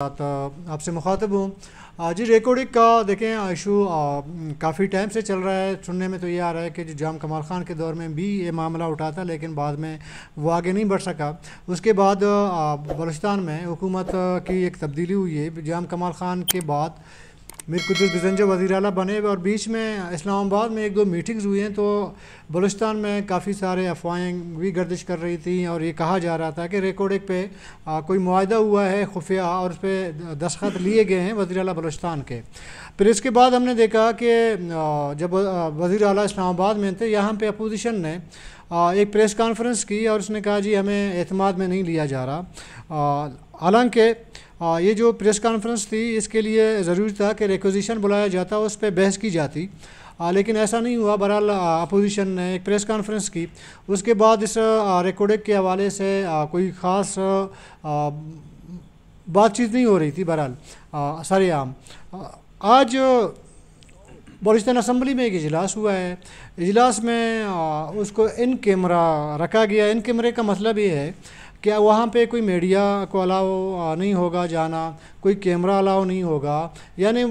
آپ سے مخاطب ہوں جی ریکارڈنگ کا دیکھیں ایشو کافی ٹائم سے چل رہا ہے. سننے میں تو یہ آ رہا ہے کہ جو جام کمال خان کے دور میں بھی یہ معاملہ اٹھا تھا لیکن بعد میں وہ آگے نہیں بڑھ سکا. اس کے بعد بلوچستان میں حکومت کی ایک تبدیلی ہوئی ہے. جام کمال خان کے بعد میر قدس بزنجو وزیر اعلیٰ بنے اور بیچ میں اسلام آباد میں ایک دو میٹنگز ہوئی ہیں تو بلوچستان میں کافی سارے افواہیں بھی گردش کر رہی تھیں اور یہ کہا جا رہا تھا کہ ریکارڈنگ پہ کوئی معاہدہ ہوا ہے خفیہ اور اس پہ دستخط لیے گئے ہیں وزیر اعلیٰ بلوچستان کے. پھر اس کے بعد ہم نے دیکھا کہ جب وزیر اعلیٰ اسلام آباد میں تھے یہاں پہ اپوزیشن نے ایک پریس کانفرنس کی اور اس نے کہا جی ہمیں اعتماد میں نہیں لیا جا رہا. حالانکہ یہ جو پریس کانفرنس تھی اس کے لیے ضروری تھا کہ ریکوزیشن بلایا جاتا اس پہ بحث کی جاتی لیکن ایسا نہیں ہوا. بہرحال اپوزیشن نے ایک پریس کانفرنس کی. اس کے بعد اس ریکارڈنگ کے حوالے سے کوئی خاص بات چیت نہیں ہو رہی تھی. بہرحال سارے عام آج بلوچستان اسمبلی میں ایک اجلاس ہوا ہے. اجلاس میں اس کو ان کیمرہ رکھا گیا. ان کیمرے کا مطلب یہ ہے کہ وہاں پہ کوئی میڈیا کو الاؤ نہیں ہوگا جانا, کوئی کیمرہ الاؤ نہیں ہوگا, یعنی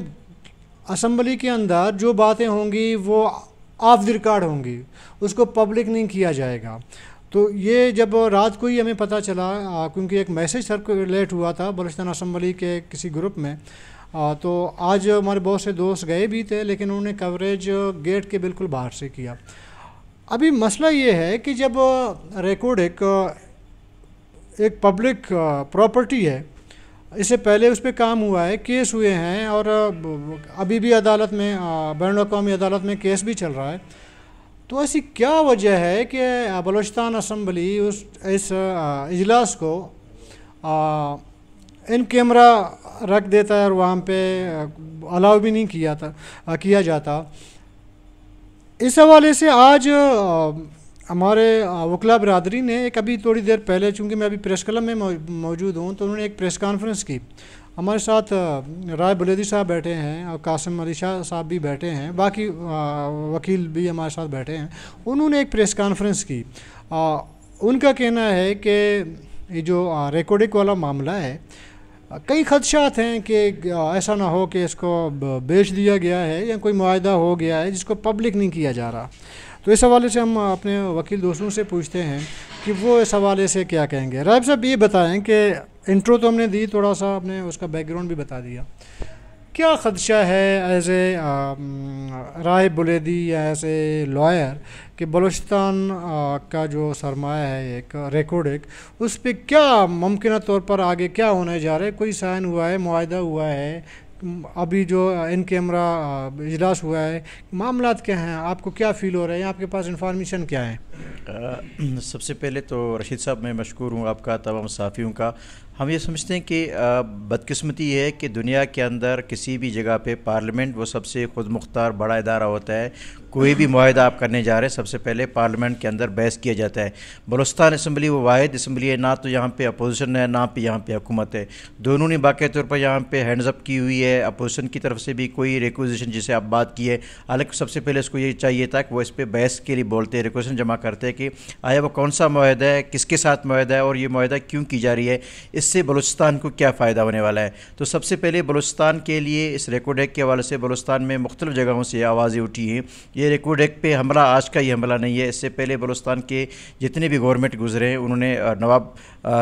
اسمبلی کے اندر جو باتیں ہوں گی وہ آف دی ریکارڈ ہوں گی, اس کو پبلک نہیں کیا جائے گا. تو یہ جب رات کو ہی ہمیں پتہ چلا کیونکہ ایک میسیج سرکولیٹ ہوا تھا بلوچستان اسمبلی کے کسی گروپ میں, تو آج ہمارے بہت سے دوست گئے بھی تھے لیکن انہوں نے کوریج گیٹ کے بالکل باہر سے کیا. ابھی مسئلہ یہ ہے کہ جب ریکارڈنگ ایک پبلک پراپرٹی ہے, اس سے پہلے اس پہ کام ہوا ہے, کیس ہوئے ہیں اور ابھی بھی عدالت میں بین الاقوامی عدالت میں کیس بھی چل رہا ہے. تو ایسی کیا وجہ ہے کہ بلوچستان اسمبلی اس اجلاس کو ان کیمرہ رکھ دیتا ہے اور وہاں پہ الاؤ بھی نہیں کیا جاتا. اس حوالے سے آج ہمارے وکلا برادری نے ایک ابھی تھوڑی دیر پہلے, چونکہ میں ابھی پریس کلب میں موجود ہوں, تو انہوں نے ایک پریس کانفرنس کی. ہمارے ساتھ رائے بلیدی صاحب بیٹھے ہیں اور قاسم علی شاہ صاحب بھی بیٹھے ہیں, باقی وکیل بھی ہمارے ساتھ بیٹھے ہیں. انہوں نے ایک پریس کانفرنس کی. ان کا کہنا ہے کہ یہ جو ریکارڈنگ والا معاملہ ہے کئی خدشات ہیں کہ ایسا نہ ہو کہ اس کو بیچ دیا گیا ہے یا کوئی معاہدہ ہو گیا ہے جس کو پبلک نہیں کیا جا رہا. تو اس حوالے سے ہم اپنے وکیل دوستوں سے پوچھتے ہیں کہ وہ اس حوالے سے کیا کہیں گے. رائب صاحب یہ بتائیں کہ انٹرو تو ہم نے دی, تھوڑا سا آپ نے اس کا بیک گراؤنڈ بھی بتا دیا, کیا خدشہ ہے ایز اے رائے بلیدی یا ایز اے لائر کہ بلوچستان کا جو سرمایہ ہے ایک ریکارڈنگ, اس پہ کیا ممکنہ طور پر آگے کیا ہونے جا رہا ہے؟ کوئی سائن ہوا ہے, معاہدہ ہوا ہے, ابھی جو ان کیمرہ اجلاس ہوا ہے, معاملات کیا ہیں, آپ کو کیا فیل ہو رہا ہے, آپ کے پاس انفارمیشن کیا ہے؟ سب سے پہلے تو رشید صاحب میں مشکور ہوں آپ کا, تمام صحافیوں کا. ہم یہ سمجھتے ہیں کہ بدقسمتی یہ ہے کہ دنیا کے اندر کسی بھی جگہ پہ پارلیمنٹ وہ سب سے خود مختار بڑا ادارہ ہوتا ہے. کوئی بھی معاہدہ آپ کرنے جا رہے ہیں سب سے پہلے پارلیمنٹ کے اندر بحث کیا جاتا ہے. بلوچستان اسمبلی وہ واحد اسمبلی ہے, نہ تو یہاں پہ اپوزیشن ہے نہ پہ یہاں پہ حکومت ہے. دونوں نے باقاعدہ طور پر یہاں پہ ہینڈز اپ کی ہوئی ہے. اپوزیشن کی طرف سے بھی کوئی ریکوزیشن جسے آپ بات کی ہے, حالانکہ سب سے پہلے اس کو یہ چاہیے تھا کہ وہ اس پہ بحث کے لیے بولتے, ریکوزیشن جمع کرتے کہ آیا وہ کون سا معاہدہ ہے, کس کے ساتھ معاہدہ ہے اور یہ معاہدہ کیوں کی جا رہی ہے, اس سے بلوچستان کو کیا فائدہ ہونے والا ہے. تو سب سے پہلے بلوچستان کے لیے اس ریکارڈ ایکٹ کے حوالے سے بلوچستان میں مختلف جگہوں سے آوازیں اٹھی ہیں. یہ ریکارڈ ایکٹ پہ حملہ آج کا یہ حملہ نہیں ہے. اس سے پہلے بلوچستان کے جتنے بھی گورنمنٹ گزرے ہیں انہوں نے نواب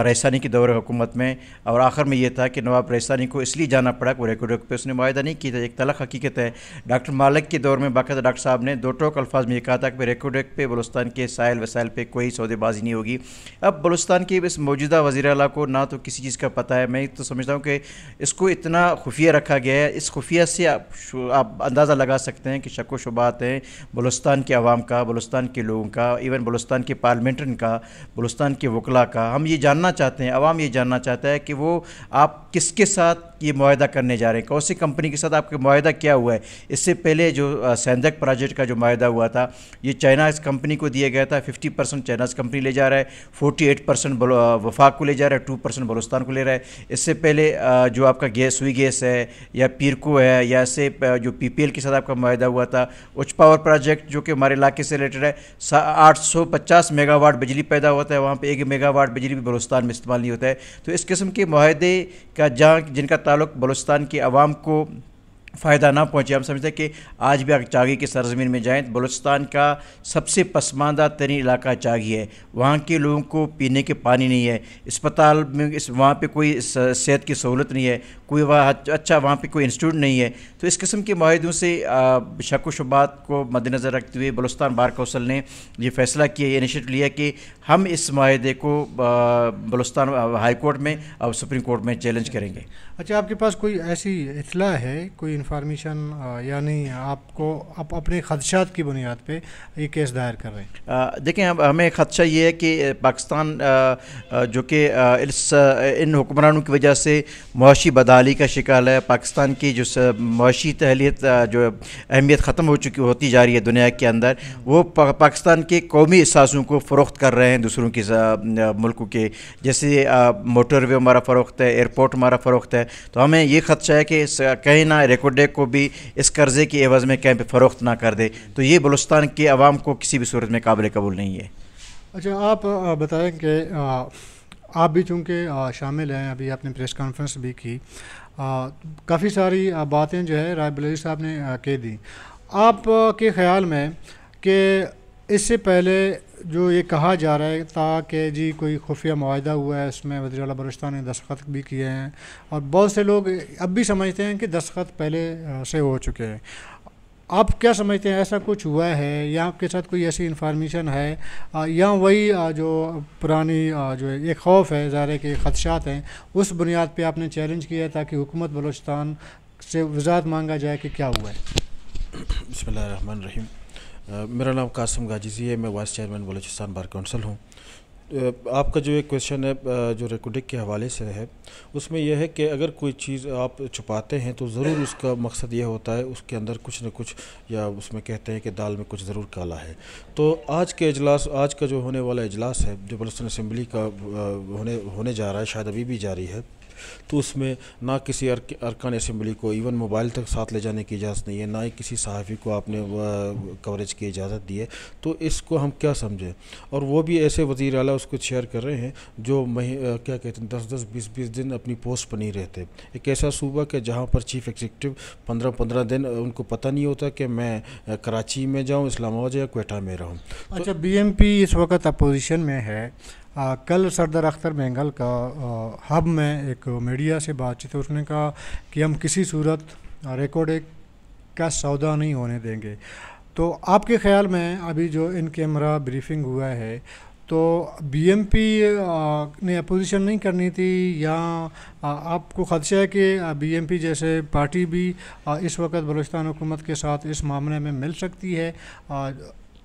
رئیسانی کی دور حکومت میں, اور آخر میں یہ تھا کہ نواب رئیسانی کو اس لیے جانا پڑا کہ وہ ریکارڈ ایکٹ پہ اس نے معاہدہ نہیں کیا تھا. ایک تلخ حقیقت ہے. ڈاکٹر مالک کے دور میں باقاعدہ ڈاکٹر صاحب نے دو ٹوک الفاظ میں یہ کہا تھا کہ ریکارڈ ایکٹ پہ بلوچستان کے سائل وسائل پہ کوئی سودے بازی نہیں ہوگی. اب بلوچستان کی اس موجودہ وزیر اعلیٰ کو نہ تو کسی چیز کا پتہ ہے. میں تو سمجھتا ہوں کہ اس کو اتنا خفیہ رکھا گیا ہے, اس خفیہ سے آپ اندازہ لگا سکتے ہیں کہ شک و شبہات ہیں بلوچستان کے عوام کا, بلوچستان کے لوگوں کا, ایون بلوچستان کے پارلیمنٹرین کا, بلوچستان کے وکلا کا. ہم یہ جاننا چاہتے ہیں, عوام یہ جاننا چاہتا ہے کہ وہ آپ کس کے ساتھ یہ معاہدہ کرنے جا رہے ہیں؟ کون سی کمپنی کے ساتھ آپ کا معاہدہ کیا ہوا ہے؟ اس سے پہلے جو سیندک پروجیکٹ کا جو معاہدہ ہوا تھا یہ چائنا اس کمپنی کو دیا گیا تھا، 50% چائنا کمپنی لے جا رہا ہے، 48% وفاق کو لے جا رہا ہے، 2% بلوچستان کو لے رہا ہے۔ اس سے پہلے جو آپ کا سوئی گیس ہے یا پیرکو ہے یا اسے جو پی پی ایل کے ساتھ آپ کا معاہدہ ہوا تھا، اچ پاور پروجیکٹ جو کہ ہمارے علاقے سے ریلیٹڈ ہے، 850 میگا واٹ بجلی پیدا ہوتا ہے، وہاں پہ 1 میگا واٹ بجلی بھی بلوچستان میں استعمال نہیں ہوتا ہے۔ تو اس قسم کے معاہدے کا جن کا تعلق بلوچستان کی عوام کو فائدہ نہ پہنچے، ہم سمجھتے ہیں کہ آج بھی آپ چاگی کی سرزمین میں جائیں، بلوچستان کا سب سے پسماندہ ترین علاقہ چاگی ہے، وہاں کے لوگوں کو پینے کے پانی نہیں ہے، اسپتال میں وہاں پہ کوئی صحت کی سہولت نہیں ہے، کوئی اچھا وہاں پہ کوئی انسٹیٹیوٹ نہیں ہے۔ تو اس قسم کے معاہدوں سے شک و شبہات کو مد نظر رکھتے ہوئے بلوچستان بار کونسل نے یہ فیصلہ کیا، یہ انیشیٹو لیا کہ ہم اس معاہدے کو بلوچستان ہائی کورٹ میں اور سپریم کورٹ میں چیلنج کریں گے۔ اچھا، آپ کے پاس کوئی ایسی اطلاع ہے، کوئی انفارمیشن، یعنی آپ اپنے خدشات کی بنیاد پہ یہ کیس دائر کر رہے ہیں؟ دیکھیں، ہمیں خدشہ یہ ہے کہ پاکستان جو کہ ان حکمرانوں کی وجہ سے معاشی بدحالی کا شکار ہے، پاکستان کی جو معاشی تحلیت جو اہمیت ختم ہوتی جا رہی ہے دنیا کے اندر، وہ پاکستان کے قومی احساسوں کو فروخت کر رہے ہیں دوسروں کے ملکوں کے، جیسے موٹر وے ہمارا فروخت ہے، ایئرپورٹ ہمارا فروخت ہے۔ تو ہمیں یہ خدشہ ہے کہ کہیں نہ ریکوڈیک کو بھی اس قرضے کی عوض میں کہیں پہ فروخت نہ کر دے، تو یہ بلوچستان کے عوام کو کسی بھی صورت میں قابل قبول نہیں ہے۔ اچھا، آپ بتائیں کہ آپ بھی چونکہ شامل ہیں، ابھی آپ نے پریس کانفرنس بھی کی، کافی ساری باتیں جو ہے رائے بریلوی صاحب نے کہہ دی۔ آپ کے خیال میں کہ اس سے پہلے جو یہ کہا جا رہا ہے تھا کہ جی کوئی خفیہ معاہدہ ہوا ہے، اس میں وزیر اعلیٰ بلوچستان نے دستخط بھی کیے ہیں، اور بہت سے لوگ اب بھی سمجھتے ہیں کہ دستخط پہلے سے ہو چکے ہیں، آپ کیا سمجھتے ہیں؟ ایسا کچھ ہوا ہے یا آپ کے ساتھ کوئی ایسی انفارمیشن ہے، یا وہی جو پرانی جو ایک خوف ہے، ظاہر ہے کہ خدشات ہیں، اس بنیاد پہ آپ نے چیلنج کیا تاکہ حکومت بلوچستان سے وضاحت مانگا جائے کہ کیا ہوا ہے؟ بسم اللہ الرحمن الرحیم۔ میرا نام قاسم گاجزی ہے، میں vice chairman Balochistan bar council ہوں۔ آپ کا جو ایک کویشچن ہے جو ریکارڈنگ کے حوالے سے ہے، اس میں یہ ہے کہ اگر کوئی چیز آپ چھپاتے ہیں تو ضرور اس کا مقصد یہ ہوتا ہے اس کے اندر کچھ نہ کچھ، یا اس میں کہتے ہیں کہ دال میں کچھ ضرور کالا ہے۔ تو آج کا جو ہونے والا اجلاس ہے جو بلوچستان اسمبلی کا ہونے جا رہا ہے، شاید ابھی بھی جاری ہے، تو اس میں نہ کسی ارکان اسمبلی کو ایون موبائل تک ساتھ لے جانے کی اجازت نہیں ہے، نہ ہی کسی صحافی کو آپ نے کوریج کی اجازت دی ہے۔ تو اس کو ہم کیا سمجھیں؟ اور وہ بھی ایسے وزیر اعلیٰ اس کو شیئر کر رہے ہیں جو کیا کہتے ہیں 10 20 دن اپنی پوسٹ پر نہیں رہتے۔ ایک ایسا صوبہ کہ جہاں پر چیف ایگزیکٹو 15 دن ان کو پتہ نہیں ہوتا کہ میں کراچی میں جاؤں، اسلام آباد یا کوئٹہ میں رہوں۔ اچھا، بی ایم پی اس وقت اپوزیشن میں ہے۔ کل سردار اختر بینگل کا ہب میں ایک میڈیا سے بات چیت ہے، اس نے کہا کہ ہم کسی صورت ریکارڈنگ کا سودا نہیں ہونے دیں گے۔ تو آپ کے خیال میں ابھی جو ان کیمرہ بریفنگ ہوا ہے، تو بی ایم پی نے اپوزیشن نہیں کرنی تھی، یا آپ کو خدشہ ہے کہ بی ایم پی جیسے پارٹی بھی اس وقت بلوچستان حکومت کے ساتھ اس معاملے میں مل سکتی ہے؟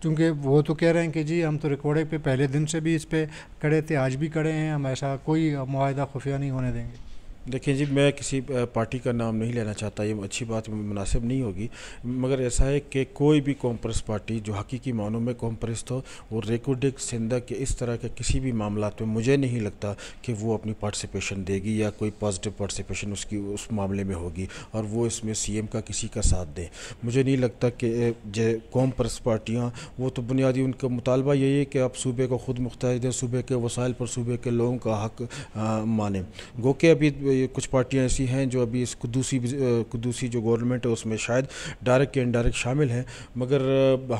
چونکہ وہ تو کہہ رہے ہیں کہ جی ہم تو ریکارڈنگ پہ پہلے دن سے بھی اس پہ کڑے تھے، آج بھی کڑے ہیں، ہم ایسا کوئی معاہدہ خفیہ نہیں ہونے دیں گے۔ دیکھیں جی، میں کسی پارٹی کا نام نہیں لینا چاہتا، یہ اچھی بات مناسب نہیں ہوگی، مگر ایسا ہے کہ کوئی بھی قوم پرست پارٹی جو حقیقی معنوں میں قوم پرست ہو، وہ ریکارڈنگ سندھ کے اس طرح کے کسی بھی معاملات میں مجھے نہیں لگتا کہ وہ اپنی پارٹیسپیشن دے گی یا کوئی پازیٹیو پارٹیسپیشن اس معاملے میں ہوگی، اور وہ اس میں سی ایم کا کسی کا ساتھ دیں۔ مجھے نہیں لگتا کہ جو قوم پرست پارٹیاں، وہ تو بنیادی ان کا مطالبہ یہی ہے کہ آپ صوبے کو خود مختار دیں، صوبے کے وسائل پر صوبے کے لوگوں کا حق مانیں۔ گو کہ ابھی کچھ پارٹیاں ایسی ہیں جو ابھی اس قدوسی جو گورنمنٹ ہے اس میں شاید ڈائریکٹ یا انڈائریکٹ شامل ہیں، مگر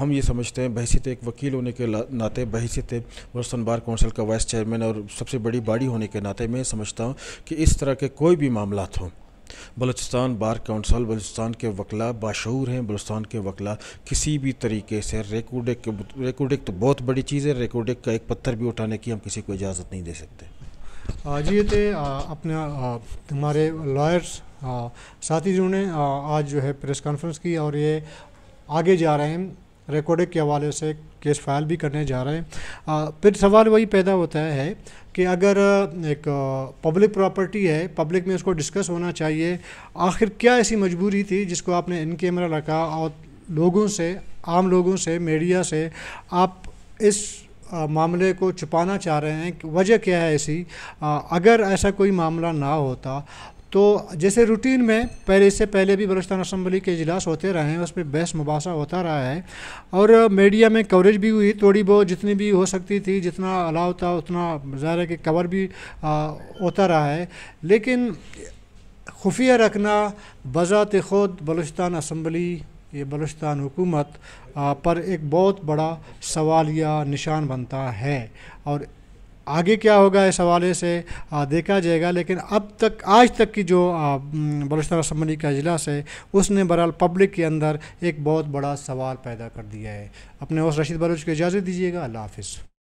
ہم یہ سمجھتے ہیں بحیثیت ایک وکیل ہونے کے ناطے، بحیثیت بلوچستان بار کونسل کا وائس چیئرمین اور سب سے بڑی باڈی ہونے کے ناطے میں سمجھتا ہوں کہ اس طرح کے کوئی بھی معاملات ہوں، بلوچستان بار کونسل، بلوچستان کے وکلاء باشعور ہیں، بلوچستان کے وکلاء کسی بھی طریقے سے ریکارڈنگ تو بہت بڑی چیز ہے، ریکارڈنگ کا ایک پتھر بھی اٹھانے کی ہم کسی کو اجازت نہیں دے سکتے۔ جی، یہ تھے اپنے ہمارے لائرز ساتھی جنہوں نے آج جو ہے پریس کانفرنس کی، اور یہ آگے جا رہے ہیں ریکارڈنگ کے حوالے سے کیس فائل بھی کرنے جا رہے ہیں۔ پھر سوال وہی پیدا ہوتا ہے کہ اگر ایک پبلک پراپرٹی ہے، پبلک میں اس کو ڈسکس ہونا چاہیے، آخر کیا ایسی مجبوری تھی جس کو آپ نے ان کیمرہ رکھا اور لوگوں سے، عام لوگوں سے، میڈیا سے آپ اس معاملے کو چھپانا چاہ رہے ہیں؟ وجہ کیا ہے ایسی؟ اگر ایسا کوئی معاملہ نہ ہوتا تو جیسے روٹین میں اس سے پہلے بھی بلوچستان اسمبلی کے اجلاس ہوتے رہے ہیں، اس پہ بحث مباحثہ ہوتا رہا ہے اور میڈیا میں کوریج بھی ہوئی تھوڑی بہت، جتنی بھی ہو سکتی تھی، جتنا الاؤ تھا اتنا ظاہر ہے کہ کور بھی ہوتا رہا ہے، لیکن خفیہ رکھنا بذات خود بلوچستان اسمبلی، یہ بلوچستان حکومت پر ایک بہت بڑا سوالیہ نشان بنتا ہے، اور آگے کیا ہوگا اس حوالے سے دیکھا جائے گا۔ لیکن اب تک، آج تک کی جو بلوچستان اسمبلی کا اجلاس ہے، اس نے بہرحال پبلک کے اندر ایک بہت بڑا سوال پیدا کر دیا ہے۔ اپنے ہوسٹ رشید بلوچ کو اجازت دیجیے گا، اللہ حافظ۔